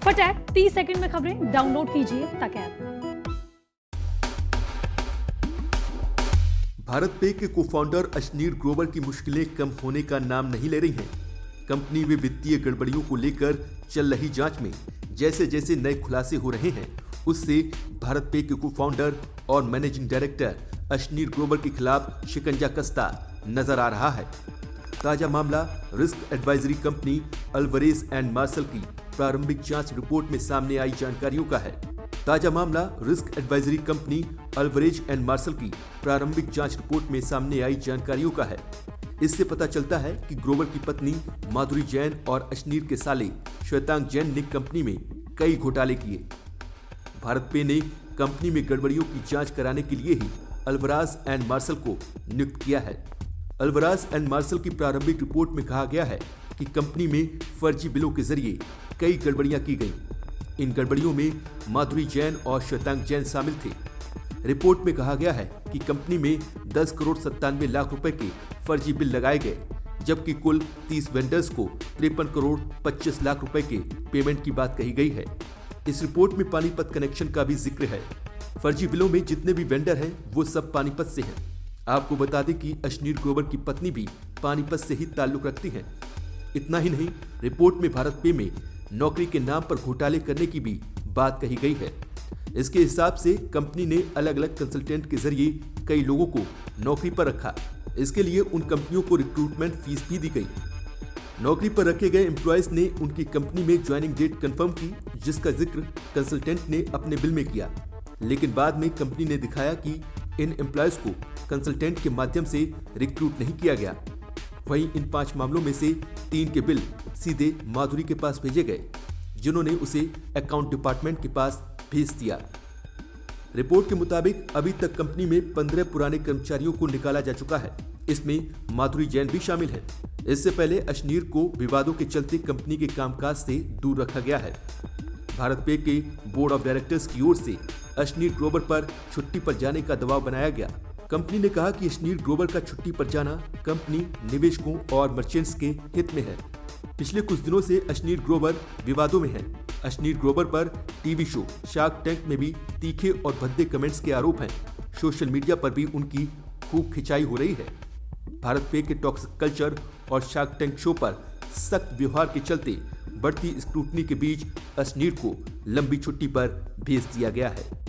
फटाक 30 सेकंड में खबरें डाउनलोड कीजिए तक ऐप। भारत पे के को-फाउंडर अशनीर ग्रोवर की मुश्किलें कम होने का नाम नहीं ले रही हैं। कंपनी में वित्तीय गड़बड़ियों को लेकर चल रही जांच में जैसे जैसे नए खुलासे हो रहे हैं, उससे भारत पे के को-फाउंडर और मैनेजिंग डायरेक्टर अशनीर ग्रोवर के खिलाफ शिकंजा कसता नजर आ रहा है। ताजा मामला risk advisory company Alvarez and Marsal की प्रारंभिक जांच रिपोर्ट में सामने आई जानकारियों का है। ताजा मामला risk advisory company Alvarez and Marsal की प्रारंभिक जांच रिपोर्ट में सामने आई जानकारियों का है। इससे पता चलता है कि ग्रोवर की पत्नी माधुरी जैन और अशनीर के साले श्वेतांग जैन ने कंपनी में कई घोटाले किए। भारत पे ने कंपनी में गड़बड़ियों की जांच कराने के लिए ही अल्वराज एंड मार्शल को नियुक्त किया है। अल्वराज एंड मार्शल की प्रारंभिक रिपोर्ट में कहा गया है कि कंपनी में फर्जी बिलों के जरिए कई गड़बड़ियां की गईं। इन गड़बड़ियों में माधुरी जैन और श्वेतांग जैन शामिल थे। रिपोर्ट में कहा गया है कि कंपनी में 10 करोड़ 97 लाख रुपए के फर्जी बिल लगाए गए, जबकि कुल 30 वेंडर्स को 53 करोड़ 25 लाख रुपए के पेमेंट की बात कही गई है। इस रिपोर्ट में पानीपत कनेक्शन का भी जिक्र है। फर्जी बिलों में जितने भी वेंडर हैं वो सब पानीपत से हैं। आपको बता दें कि अशनीर ग्रोवर की पत्नी भी पानीपत से ही ताल्लुक रखती हैं। इतना ही नहीं, रिपोर्ट में भारत पे में नौकरी के नाम पर घोटाले करने की भी बात कही गई है। इसके हिसाब से कंपनी ने अलग अलग कंसल्टेंट के जरिए कई लोगों को नौकरी पर रखा। इसके लिए उन कंपनियों को रिक्रूटमेंट फीस भी दी गई। नौकरी पर रखे गए एम्प्लॉयज ने उनकी कंपनी में ज्वाइनिंग डेट कंफर्म की, जिसका जिक्र कंसल्टेंट ने अपने बिल में किया। लेकिन बाद में कंपनी ने दिखाया कि इन एम्प्लॉयज को कंसल्टेंट के माध्यम से रिक्रूट नहीं किया गया। वहीं इन 5 मामलों में से 3 के बिल सीधे माधुरी के पास भेजे गए, जिन्होंने उसे अकाउंट डिपार्टमेंट के पास भेज दिया। रिपोर्ट के मुताबिक अभी तक कंपनी में 15 पुराने कर्मचारियों को निकाला जा चुका है। इसमें माधुरी जैन भी शामिल है। इससे पहले अशनीर को विवादों के चलते कंपनी के कामकाज से दूर रखा गया है। भारत पे के बोर्ड ऑफ डायरेक्टर्स की ओर से अशनीर ग्रोवर पर छुट्टी पर जाने का दबाव बनाया गया। कंपनी ने कहा कि अशनीर ग्रोवर का छुट्टी पर जाना कंपनी, निवेशकों और मर्चेंट्स के हित में है। पिछले कुछ दिनों से अशनीर ग्रोवर विवादों में है। अशनीर ग्रोवर पर टीवी शो शार्क टैंक में भी तीखे और भद्दे कमेंट्स के आरोप हैं। सोशल मीडिया पर भी उनकी खूब खिंचाई हो रही है। भारत पे के टॉक्सिक कल्चर और शार्क टैंक शो पर सख्त व्यवहार के चलते बढ़ती स्क्रूटनी के बीच अशनीर को लंबी छुट्टी पर भेज दिया गया है।